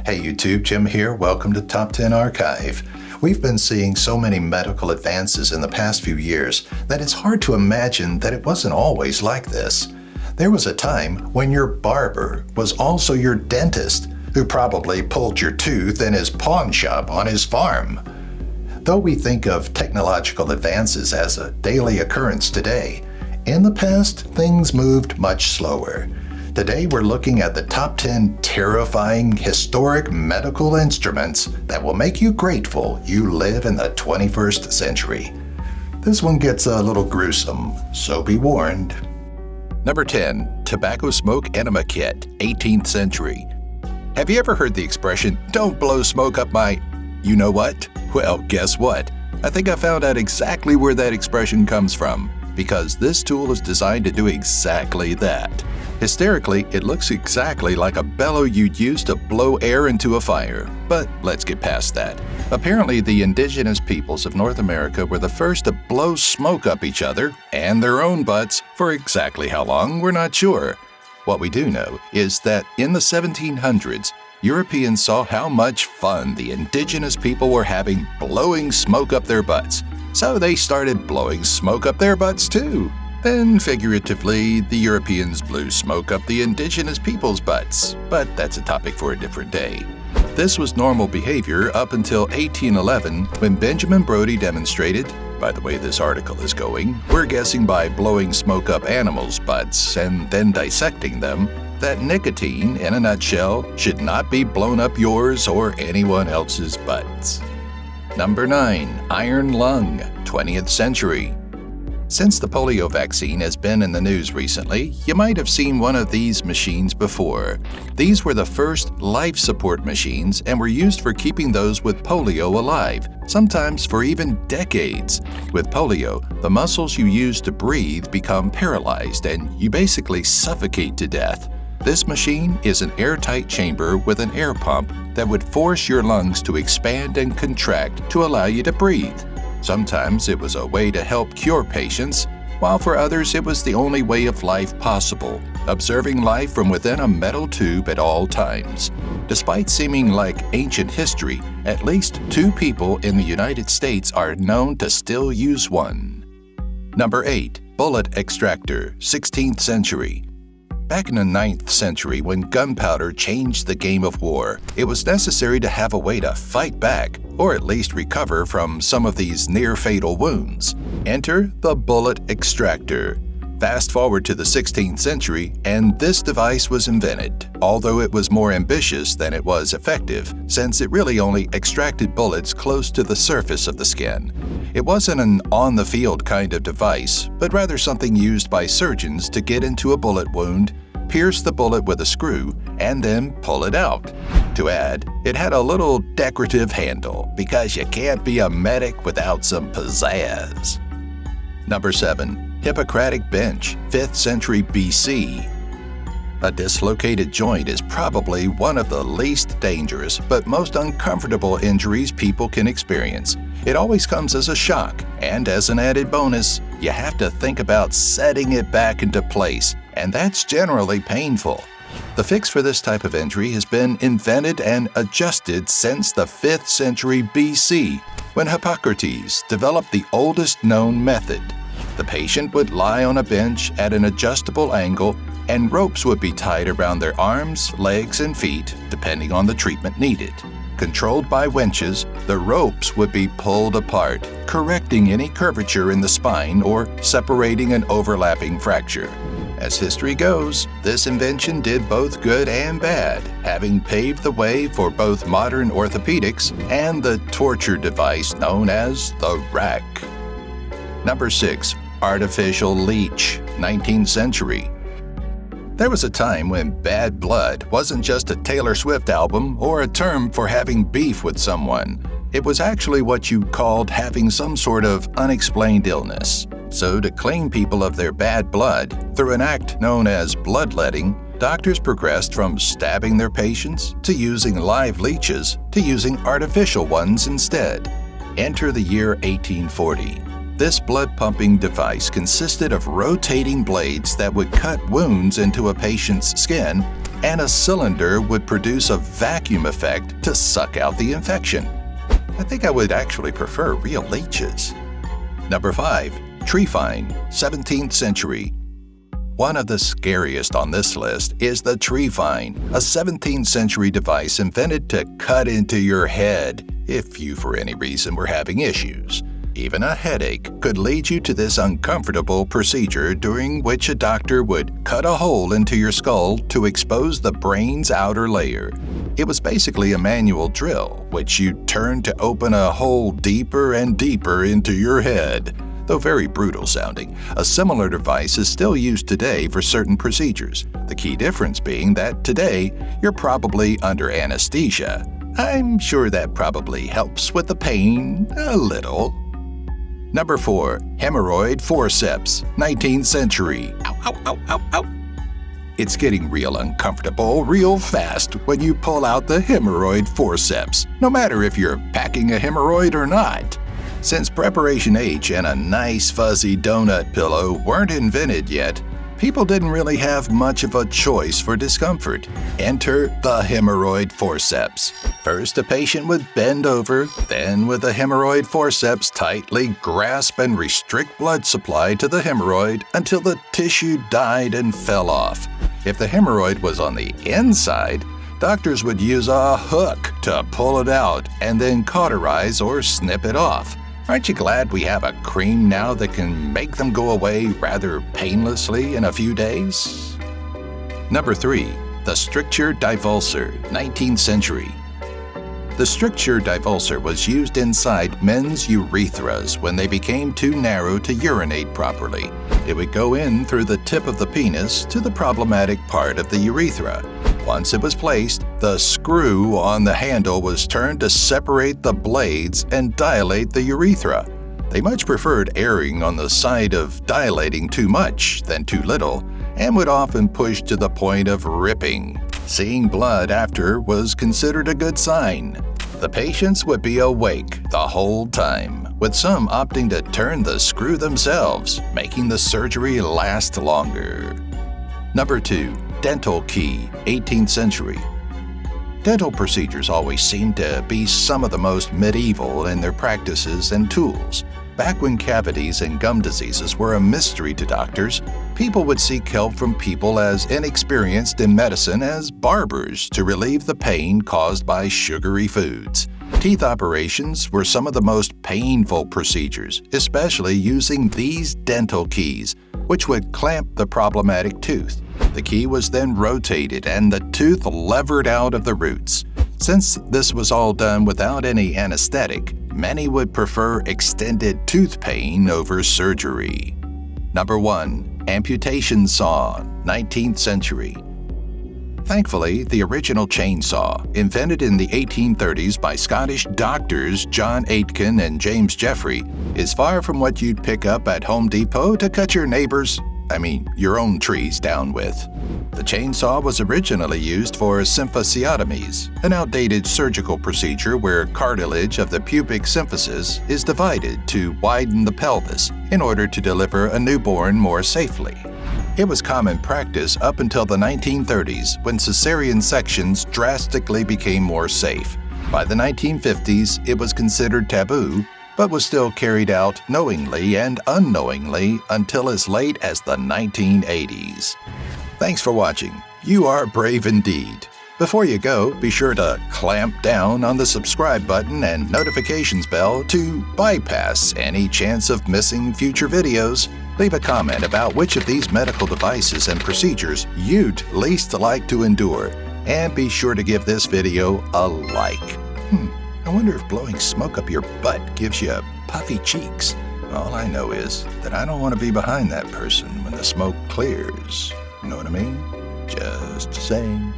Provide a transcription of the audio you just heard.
Hey YouTube, Jim here. Welcome to Top 10 Archive. We've been seeing so many medical advances in the past few years that it's hard to imagine that it wasn't always like this. There was a time when your barber was also your dentist, who probably pulled your tooth in his pawn shop on his farm. Though we think of technological advances as a daily occurrence today, in the past things moved much slower. Today we're looking at the top 10 terrifying, historic medical instruments that will make you grateful you live in the 21st century. This one gets a little gruesome, so be warned. Number 10. Tobacco Smoke Enema Kit, 18th century. Have you ever heard the expression, "Don't blow smoke up my..." You know what? Well, guess what? I think I found out exactly where that expression comes from, because this tool is designed to do exactly that. Hysterically, it looks exactly like a bellow you'd use to blow air into a fire. But let's get past that. Apparently, the indigenous peoples of North America were the first to blow smoke up each other and their own butts. For exactly how long, we're not sure. What we do know is that in the 1700s, Europeans saw how much fun the indigenous people were having blowing smoke up their butts. So they started blowing smoke up their butts too. Then, figuratively, the Europeans blew smoke up the indigenous people's butts. But that's a topic for a different day. This was normal behavior up until 1811, when Benjamin Brodie demonstrated, by the way this article is going, we're guessing by blowing smoke up animals' butts and then dissecting them, that nicotine, in a nutshell, should not be blown up yours or anyone else's butts. Number 9. Iron Lung, 20th century. Since the polio vaccine has been in the news recently, you might have seen one of these machines before. These were the first life support machines and were used for keeping those with polio alive, sometimes for even decades. With polio, the muscles you use to breathe become paralyzed and you basically suffocate to death. This machine is an airtight chamber with an air pump that would force your lungs to expand and contract to allow you to breathe. Sometimes it was a way to help cure patients, while for others it was the only way of life possible, observing life from within a metal tube at all times. Despite seeming like ancient history, at least 2 people in the United States are known to still use one. Number 8. Bullet Extractor, 16th century. Back in the 9th century, when gunpowder changed the game of war, it was necessary to have a way to fight back, or at least recover from some of these near-fatal wounds. Enter the bullet extractor. Fast forward to the 16th century, and this device was invented, although it was more ambitious than it was effective, since it really only extracted bullets close to the surface of the skin. It wasn't an on-the-field kind of device, but rather something used by surgeons to get into a bullet wound, pierce the bullet with a screw, and then pull it out. To add, it had a little decorative handle, because you can't be a medic without some pizzazz. Number 7. Hippocratic Bench, 5th century BC. A dislocated joint is probably one of the least dangerous but most uncomfortable injuries people can experience. It always comes as a shock, and as an added bonus, you have to think about setting it back into place, and that's generally painful. The fix for this type of injury has been invented and adjusted since the 5th century BC, when Hippocrates developed the oldest known method. The patient would lie on a bench at an adjustable angle, and ropes would be tied around their arms, legs, and feet, depending on the treatment needed. Controlled by winches, the ropes would be pulled apart, correcting any curvature in the spine or separating an overlapping fracture. As history goes, this invention did both good and bad, having paved the way for both modern orthopedics and the torture device known as the rack. Number 6. Artificial Leech, 19th century. There was a time when bad blood wasn't just a Taylor Swift album or a term for having beef with someone. It was actually what you called having some sort of unexplained illness. So to clean people of their bad blood, through an act known as bloodletting, doctors progressed from stabbing their patients to using live leeches to using artificial ones instead. Enter the year 1840. This blood-pumping device consisted of rotating blades that would cut wounds into a patient's skin and a cylinder would produce a vacuum effect to suck out the infection. I think I would actually prefer real leeches. Number 5. Trephine, 17th century. One of the scariest on this list is the Trephine, a 17th century device invented to cut into your head if you for any reason were having issues. Even a headache could lead you to this uncomfortable procedure during which a doctor would cut a hole into your skull to expose the brain's outer layer. It was basically a manual drill, which you turned to open a hole deeper and deeper into your head. Though very brutal sounding, a similar device is still used today for certain procedures, the key difference being that today you're probably under anesthesia. I'm sure that probably helps with the pain a little. Number 4. Hemorrhoid Forceps, 19th century. Ow, ow, ow, ow, ow. It's getting real uncomfortable real fast when you pull out the hemorrhoid forceps, no matter if you're packing a hemorrhoid or not. Since Preparation H and a nice fuzzy donut pillow weren't invented yet, people didn't really have much of a choice for discomfort. Enter the hemorrhoid forceps. First, a patient would bend over, then with the hemorrhoid forceps tightly grasp and restrict blood supply to the hemorrhoid until the tissue died and fell off. If the hemorrhoid was on the inside, doctors would use a hook to pull it out and then cauterize or snip it off. Aren't you glad we have a cream now that can make them go away rather painlessly in a few days? Number 3. The Stricture Divulsor, 19th century. The Stricture Divulsor was used inside men's urethras when they became too narrow to urinate properly. It would go in through the tip of the penis to the problematic part of the urethra. Once it was placed, the screw on the handle was turned to separate the blades and dilate the urethra. They much preferred erring on the side of dilating too much than too little, and would often push to the point of ripping. Seeing blood after was considered a good sign. The patients would be awake the whole time, with some opting to turn the screw themselves, making the surgery last longer. Number 2. Dental key, 18th century. Dental procedures always seem to be some of the most medieval in their practices and tools. Back when cavities and gum diseases were a mystery to doctors, people would seek help from people as inexperienced in medicine as barbers to relieve the pain caused by sugary foods. Teeth operations were some of the most painful procedures, especially using these dental keys, which would clamp the problematic tooth. The key was then rotated and the tooth levered out of the roots. Since this was all done without any anesthetic, many would prefer extended tooth pain over surgery. Number 1. Amputation saw, 19th century. Thankfully, the original chainsaw, invented in the 1830s by Scottish doctors John Aitken and James Jeffrey, is far from what you'd pick up at Home Depot to cut your your own trees down with. The chainsaw was originally used for symphysiotomies, an outdated surgical procedure where cartilage of the pubic symphysis is divided to widen the pelvis in order to deliver a newborn more safely. It was common practice up until the 1930s when cesarean sections drastically became more safe. By the 1950s, it was considered taboo, but was still carried out knowingly and unknowingly until as late as the 1980s. Thanks for watching. You are brave indeed. Before you go, be sure to clamp down on the subscribe button and notifications bell to bypass any chance of missing future videos. Leave a comment about which of these medical devices and procedures you'd least like to endure, and be sure to give this video a like. I wonder if blowing smoke up your butt gives you puffy cheeks. All I know is that I don't want to be behind that person when the smoke clears. You know what I mean? Just saying.